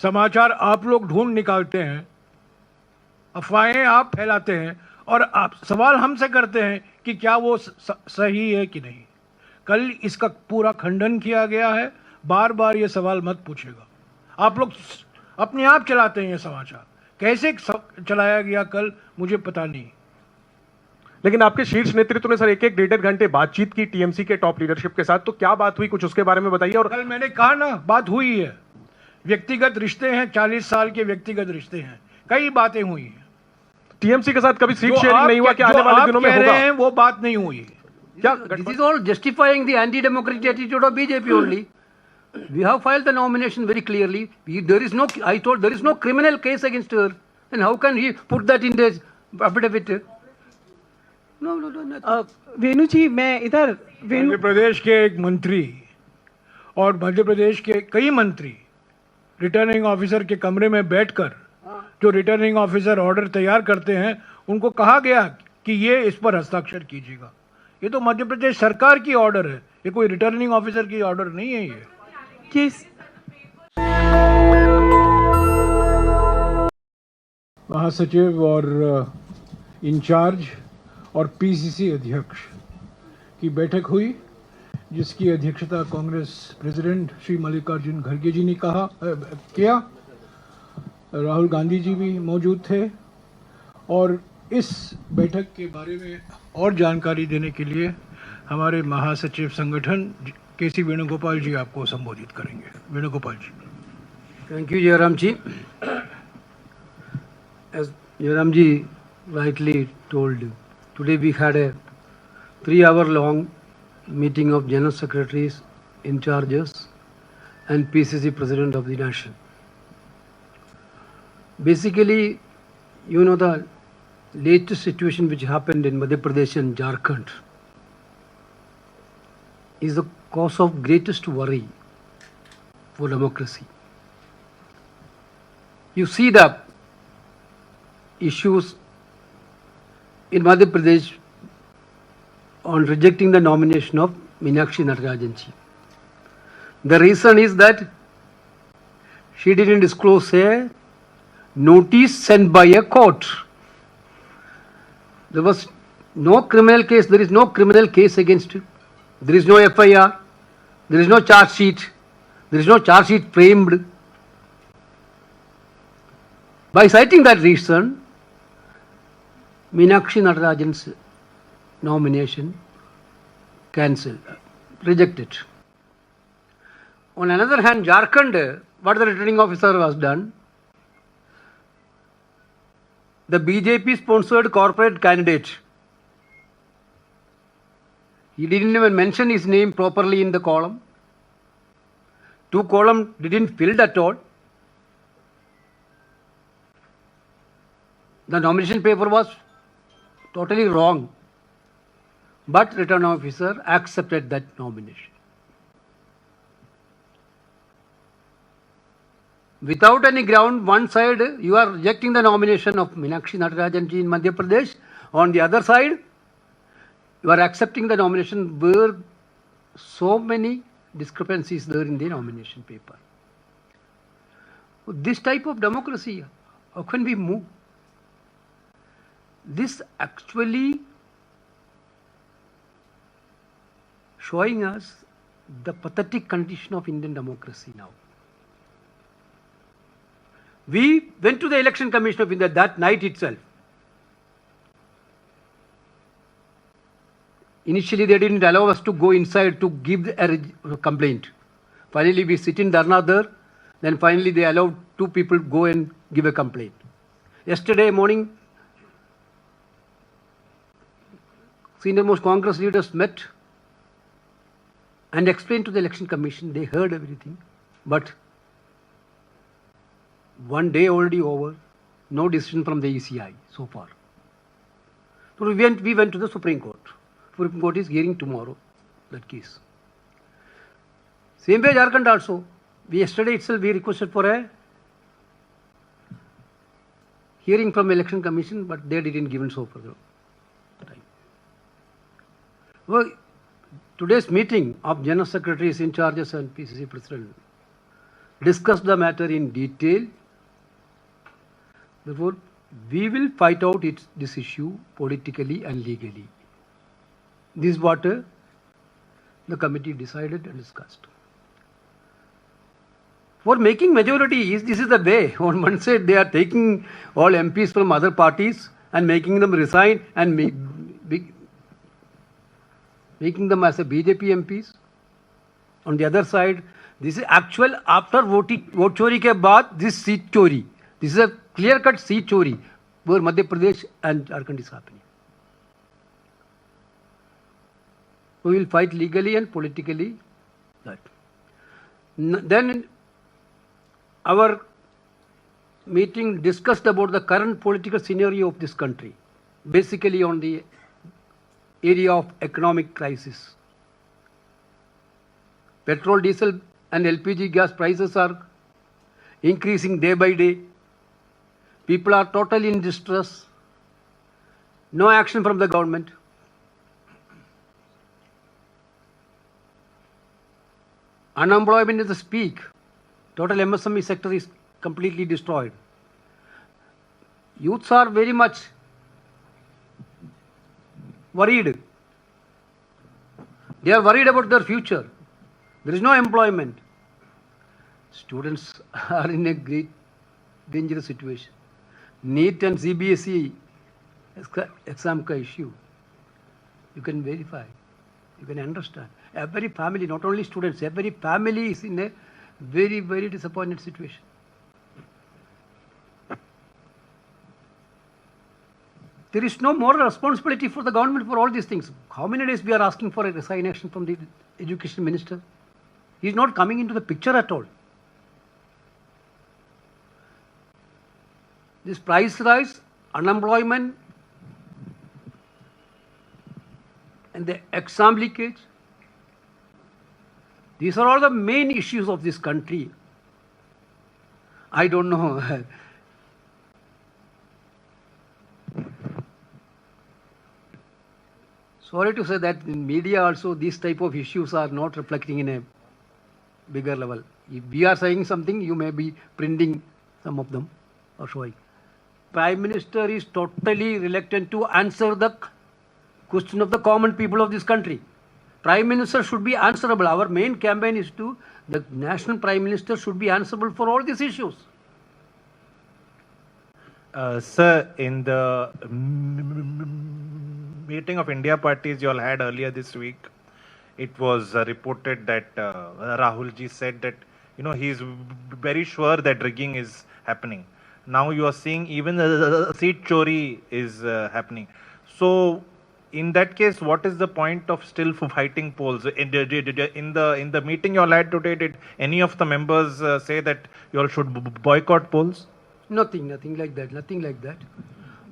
समाचार आप लोग ढूंढ निकालते हैं, अफवाहें आप फैलाते हैं और आप सवाल हमसे करते हैं कि क्या वो सही है कि नहीं। कल इसका पूरा खंडन किया गया है। बार बार ये सवाल मत पूछेगा। आप लोग अपने आप चलाते हैं ये समाचार। कैसे चलाया गया कल मुझे पता नहीं। लेकिन आपके शीर्ष नेतृत्व ने सर एक एक 1.5 घंटे बातचीत की टीएमसी के टॉप लीडरशिप के साथ, तो क्या बात हुई, कुछ उसके बारे में बताइए। और कल मैंने कहा ना, बात हुई है। व्यक्तिगत रिश्ते हैं, 40 साल के व्यक्तिगत रिश्ते हैं, कई बातें हुई हैं। टीएमसी के साथ कभी सीट शेयरिंग नहीं हुआ? क्या आने वाले दिनों में होगा? रहे हैं वो बात नहीं हुई। क्या this is all justifying the anti-democratic attitude of BJP only. We have filed the nomination very clearly. There is no, I told, there is no criminal case against her. Then how can he put that in the affidavit? No. वेणु जी, मैं इधर मध्य प्रदेश के एक मंत्री और मध्य प्रदेश के कई मंत्री returning officer के कमरे में बैठकर जो रिटर्निंग ऑफिसर ऑर्डर तैयार करते हैं, उनको कहा गया कि ये इस पर हस्ताक्षर कीजिएगा। ये तो मध्य प्रदेश सरकार की ऑर्डर है, ये कोई रिटर्निंग ऑफिसर की ऑर्डर नहीं है। ये किस महासचिव और इंचार्ज और पीसीसी अध्यक्ष की बैठक हुई, जिसकी अध्यक्षता कांग्रेस प्रेसिडेंट श्री मल्लिकार्जुन खड़गे जी ने किया। राहुल गांधी जी भी मौजूद थे और इस बैठक के बारे में और जानकारी देने के लिए हमारे महासचिव संगठन केसी वेणुगोपाल जी आपको संबोधित करेंगे। वेणुगोपाल जी। Thank you, Jairam ji. As Jairam ji rightly told, today we had a 3-hour long meeting of General Secretaries, in charges and PCC President of the Nation. Basically, you know, the latest situation which happened in Madhya Pradesh and Jharkhand is the cause of greatest worry for democracy. You see the issues in Madhya Pradesh on rejecting the nomination of Meenakshi Natarajan ji. The reason is that she didn't disclose a notice sent by a court. There was no criminal case, there is no criminal case against her. There is no FIR, there is no charge sheet, there is no charge sheet framed. By citing that reason, Meenakshi Natarajan's nomination cancelled, rejected. On another hand, Jharkhand, what the returning officer was done, the BJP sponsored corporate candidate, he didn't even mention his name properly in the column. 2 columns didn't filled at all. The nomination paper was totally wrong, but return officer accepted that nomination. Without any ground, one side you are rejecting the nomination of Meenakshi Natarajan ji in Madhya Pradesh. On the other side, you are accepting the nomination where so many discrepancies there in the nomination paper. This type of democracy, how can we move? This actually showing us the pathetic condition of Indian democracy now. We went to the Election Commission of India that night itself. Initially, they didn't allow us to go inside to give a complaint. Finally, we sit in Dharna there. Then finally, they allowed 2 people go and give a complaint. Yesterday morning, senior-most Congress leaders met and explained to the Election Commission. They heard everything, but one day already over, no decision from the ECI so far. So we went to the Supreme Court. Supreme Court is hearing tomorrow that case. Same way Jharkhand also. Yesterday itself we requested for a hearing from Election Commission, but they didn't give it so far time. Well, today's meeting of General Secretaries, in charges and PCC President, discussed the matter in detail. Therefore, we will fight out this issue politically and legally. This is what the committee decided and discussed. For making majority, this is the way. On one side, they are taking all MPs from other parties and making them resign and making them as a BJP MPs. On the other side, this is actual after vote chori ke baad, this seat chori. This is a clear-cut seat chori where Madhya Pradesh and Jharkhand is happening. We will fight legally and politically that. Then our meeting discussed about the current political scenario of this country, basically on the area of economic crisis. Petrol, diesel and LPG gas prices are increasing day by day. People are totally in distress. No action from the government. Unemployment is the peak. Total MSME sector is completely destroyed. Youths are very much worried. They are worried about their future. There is no employment. Students are in a great dangerous situation. NEET and CBSE exam ka issue. You can verify. You can understand. Every family, not only students, every family is in a very, very disappointed situation. There is no moral responsibility for the government for all these things. How many days we are asking for a resignation from the education minister? He is not coming into the picture at all. This price rise, unemployment, and the exam leakage, these are all the main issues of this country. I don't know. Sorry to say that in media also these type of issues are not reflecting in a bigger level. If we are saying something, you may be printing some of them or showing. Prime Minister is totally reluctant to answer the question of the common people of this country. Prime Minister should be answerable. Our main campaign is to, the National Prime Minister should be answerable for all these issues. Sir, in the meeting of India parties you all had earlier this week, it was reported that Rahul ji said that, he is very sure that rigging is happening. Now you are seeing even the seat chori is happening. So, in that case, what is the point of still fighting polls? In the meeting you all had today, did any of the members say that you all should boycott polls? Nothing like that.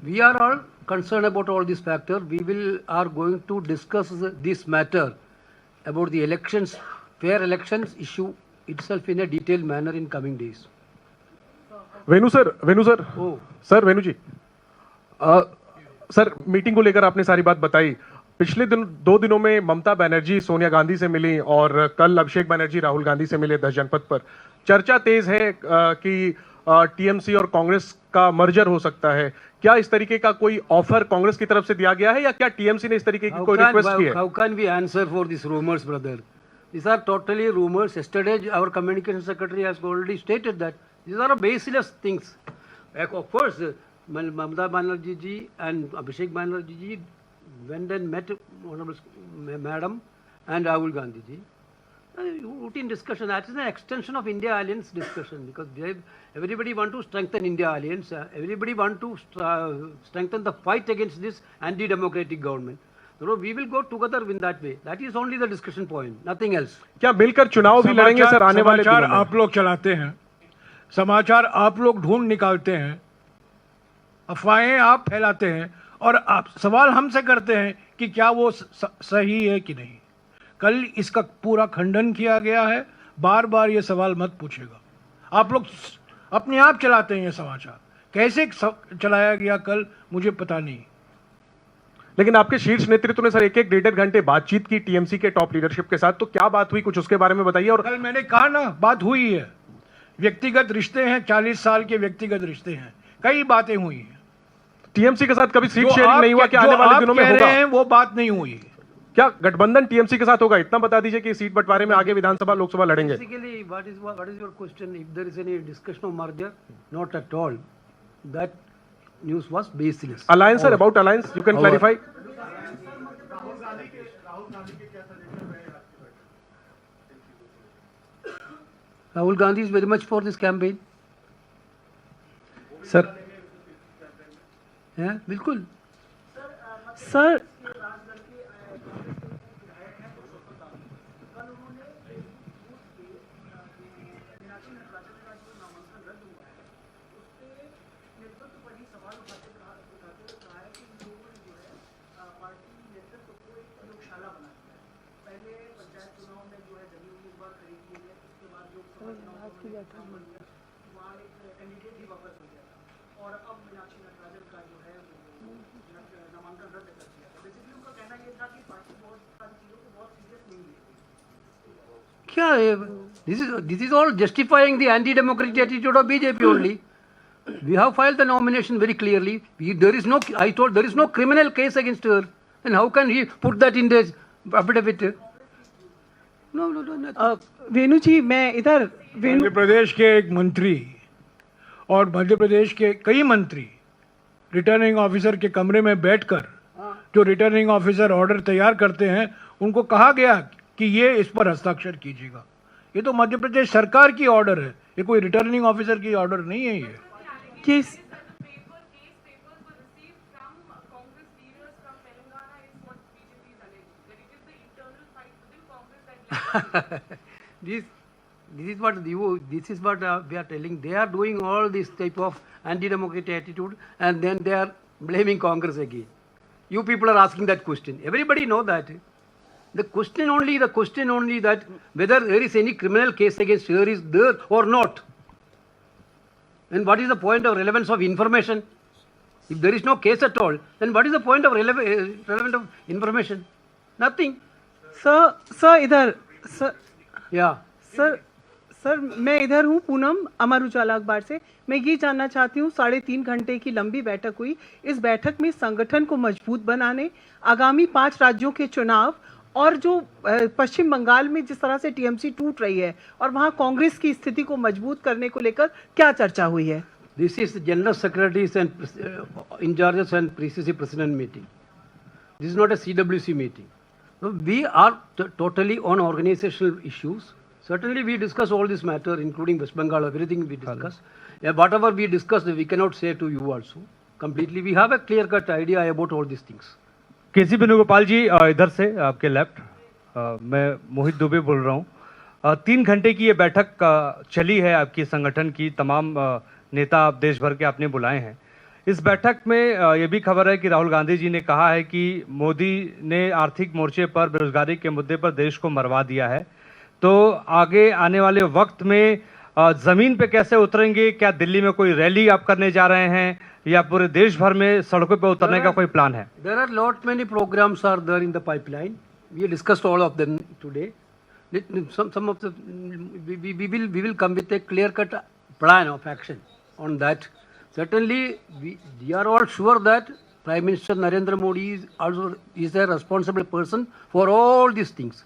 We are all concerned about all these factors. We are going to discuss this matter about the elections, fair elections issue itself in a detailed manner in coming days. Venu sir Oh. Sir Venu ji sir meeting को लेकर आपने सारी बात बताई. पिछले 2 दिनों में ममता बनर्जी सोनिया गांधी से मिली और कल अभिषेक बनर्जी राहुल गांधी से मिले 10 जनपद पर. चर्चा तेज है कि टीएमसी और कांग्रेस का मर्जर हो सकता है. क्या इस तरीके का कोई ऑफर कांग्रेस की तरफ से दिया गया है या क्या टीएमसी ने इस तरीके की कोई रिक्वेस्ट की है? How can we answer for these rumors, brother? These are totally rumors. Yesterday, our communication secretary has already stated that these are baseless things. Of course, Mamata Banerjee ji and Abhishek Banerjee ji went and met Honorable Madam and Rahul Gandhi ji. Routine discussion. That is an extension of India Alliance discussion because everybody want to strengthen India Alliance. Everybody want to strengthen the fight against this anti-democratic government. So we will go together in that way. That is only the discussion point. Nothing else. क्या मिलकर चुनाव भी लड़ेंगे sir आने वाले दिनों में? समाचार आप लोग चलाते हैं, समाचार आप लोग ढूंढ निकालते हैं, अफवाहें आप फैलाते हैं और आप सवाल हमसे करते हैं कि क्या वो सही है कि नहीं. कल इसका पूरा खंडन किया गया है. बार बार ये सवाल मत पूछेगा. आप लोग अपने आप चलाते हैं ये समाचार. कैसे चलाया गया कल मुझे पता नहीं. लेकिन आपके शीर्ष नेतृत्व ने सर 1-1 घंटे बातचीत की टीएमसी के टॉप लीडरशिप के साथ. तो क्या बात हुई, कुछ उसके बारे में बताइए. और कल मैंने कहा ना, बात हुई है. व्यक्तिगत रिश्ते हैं, 40 साल के व्यक्तिगत रिश्ते हैं, कई बातें हुई हैं। टीएमसी के साथ कभी सीट जो शेयरिंग नहीं हुआ, क्या आने वाले दिनों में कह होगा? रहे हैं वो बात नहीं हुई। क्या गठबंधन टीएमसी के साथ होगा? इतना बता दीजिए कि सीट बंटवारे में आगे विधानसभा लोकसभा लड़ेंगे। Basically, what is your question? If there is any discussion of merger, not at all. That news was baseless. Alliance, sir, about alliance, you can clarify. Rahul Gandhi is very much for this campaign. Sir, Yeah, बिल्कुल. Sir क्या है? This is all justifying the anti-democratic attitude of BJP only. We have filed the nomination very clearly. There is no criminal case against her. And how can he put that in the affidavit? No. वेणु जी मैं इधर मध्य प्रदेश के एक मंत्री और मध्य प्रदेश के कई मंत्री returning officer के कमरे में बैठकर जो रिटर्निंग ऑफिसर ऑर्डर तैयार करते हैं उनको कहा गया कि ये इस पर हस्ताक्षर कीजिएगा। ये तो मध्य प्रदेश सरकार की ऑर्डर है, ये कोई रिटर्निंग ऑफिसर की ऑर्डर नहीं है। ये किस This is what we are telling. They are doing all this type of anti-democratic attitude, and then they are blaming Congress again. You people are asking that question. Everybody know that. The question only that whether there is any criminal case against her is there or not. And what is the point of relevance of information? If there is no case at all, then what is the point of relevant of information? Nothing. Sir इधर sir Yeah. Sir मैं इधर हूँ पूनम, अमर उजाला अखबार से। मैं ये जानना चाहती हूँ, 3.5 घंटे की लंबी बैठक हुई। इस बैठक में संगठन को मजबूत बनाने, आगामी 5 राज्यों के चुनाव और जो पश्चिम बंगाल में जिस तरह से टीएमसी टूट रही है और वहाँ कांग्रेस की स्थिति को मजबूत करने को लेकर क्या चर्चा हुई है? This is the General Secretaries and in charges and PCC President meeting. This is not a CWC meeting. So we are totally on organizational issues. Certainly we discuss all this matter, including West Bengal, everything we discuss. Yeah, whatever we discuss, we cannot say to you also. Completely, we have a clear-cut idea about all these things. केसी वेणुगोपाल जी, इधर से आपके left, मैं मोहित दुबे बोल रहा हूँ। 3 घंटे की ये बैठक चली है, आपकी संगठन की तमाम नेता आप देश भर के आपने बुलाए हैं। इस बैठक में ये भी खबर है कि राहुल गांधी जी ने कहा है कि मोदी ने आर्थिक मोर्चे पर बेरोजगारी के मुद्दे पर देश को मरवा दिया है। तो आगे आने वाले वक्त में जमीन पे कैसे उतरेंगे? क्या दिल्ली में कोई रैली आप करने जा रहे हैं या पूरे देश भर में सड़कों पे उतरने का कोई प्लान है? There are lot many programs are there in the pipeline. We discussed all of them today. Some of the we will come with a clear-cut plan of action on that. Certainly, we are all sure that Prime Minister Narendra Modi is a responsible person for all these things.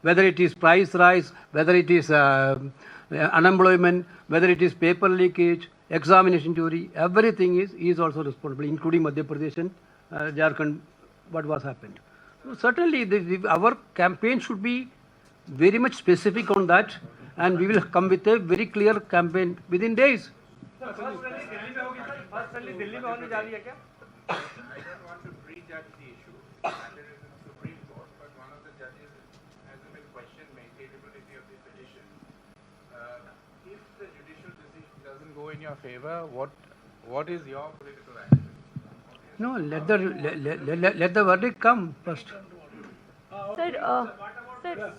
Whether it is price rise, whether it is unemployment, whether it is paper leakage, examination theory, everything he is also responsible, including Madhya Pradesh and Jharkhand, what was happened. So certainly, our campaign should be very much specific on that, and we will come with a very clear campaign within days. Delhi में होने जा रही है क्या? I don't want to prejudge the issue. Matter is in the Supreme Court, but one of the judges has been questioned maintainability of the petition. If the judicial decision doesn't go in your favor, what is your political action? No, let the verdict come first. Sir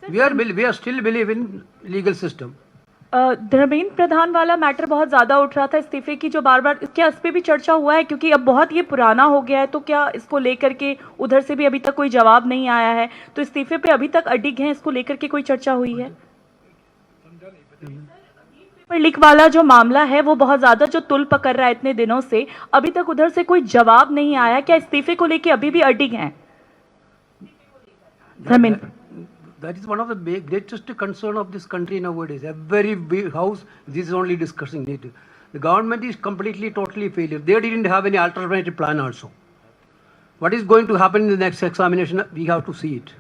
We are still believe in legal system. Dharmendra Pradhan वाला matter बहुत ज़्यादा उठ रहा था, इस्तीफे की जो बार बार, क्या इस पर भी चर्चा हुआ है? क्योंकि अब बहुत ये पुराना हो गया है, तो क्या इसको लेकर के उधर से भी अभी तक कोई जवाब नहीं आया है? तो इस्तीफे पे अभी तक अडिग हैं, इसको लेकर के कोई चर्चा हुई है? पर लीक वाला जो मामला है वो बहुत ज्यादा जो तुल पकड़ रहा है इतने दिनों से, अभी तक उधर से कोई जवाब नहीं आया। क्या इस्तीफे को लेके अभी भी अडिग हैं? Dharmendra, That is one of the greatest concern of this country nowadays. Every big house, this is only discussing it. The government is completely, totally failure. They didn't have any alternative plan also. What is going to happen in the next examination, we have to see it.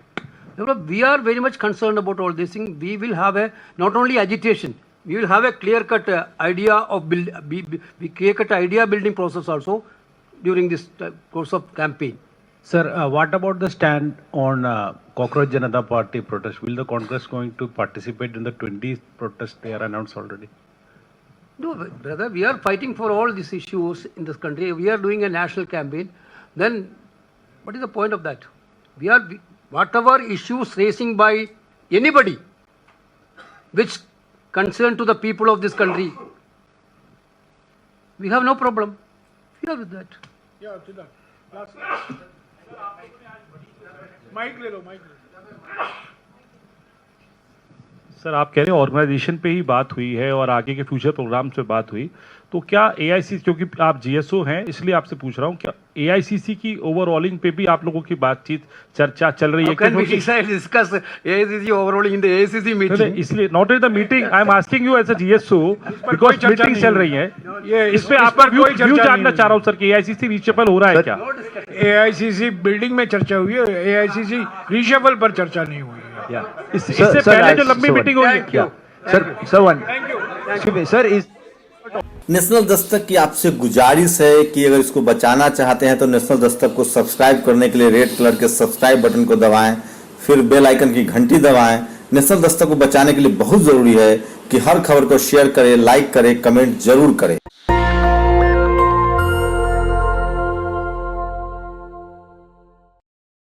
Therefore, we are very much concerned about all these things. We will have a, not only agitation, we will have a clear-cut idea of clear-cut idea building process also during this course of campaign. Sir, what about the stand on Cockroach Janata Party protest? Will the Congress going to participate in the 20th protest they are announced already? No, brother, we are fighting for all these issues in this country. We are doing a national campaign. Then, what is the point of that? Whatever issues raising by anybody which concern to the people of this country, we have no problem. We are with that. Yeah, Siddharth. Mic ले लो, mic ले लो। Sir, आप कह रहे हैं organisation पे ही बात हुई है और आगे के फ्यूचर प्रोग्राम्स पे बात हुई, तो क्या एआईसीसी, क्योंकि आप जीएसओ हैं इसलिए आपसे पूछ रहा हूँ, क्या एआईसीसी की ओवरऑलिंग पे भी आप लोगों की बातचीत चर्चा चल रही है? Discuss AICC overruling in the AICC meeting, इसलिए not in the meeting, I am asking you as a GSO because meeting चल रही है। इस पे आपका व्यू जानना चाह रहा हूँ सर कि एआईसीसी रीचेबल हो रहा है क्या? एआईसीसी बिल्डिंग में चर्चा हुई है, एआईसीसी रीचेबल पर चर्चा नहीं हुई है। इससे पहले जो लंबी मीटिंग हुई सर, नेशनल दस्तक की आपसे गुजारिश है कि अगर इसको बचाना चाहते हैं तो नेशनल दस्तक को सब्सक्राइब करने के लिए रेड कलर के सब्सक्राइब बटन को दबाएं, फिर बेल आइकन की घंटी दबाएं। नेशनल दस्तक को बचाने के लिए बहुत जरूरी है कि हर खबर को शेयर करें, लाइक करें, कमेंट जरूर करें।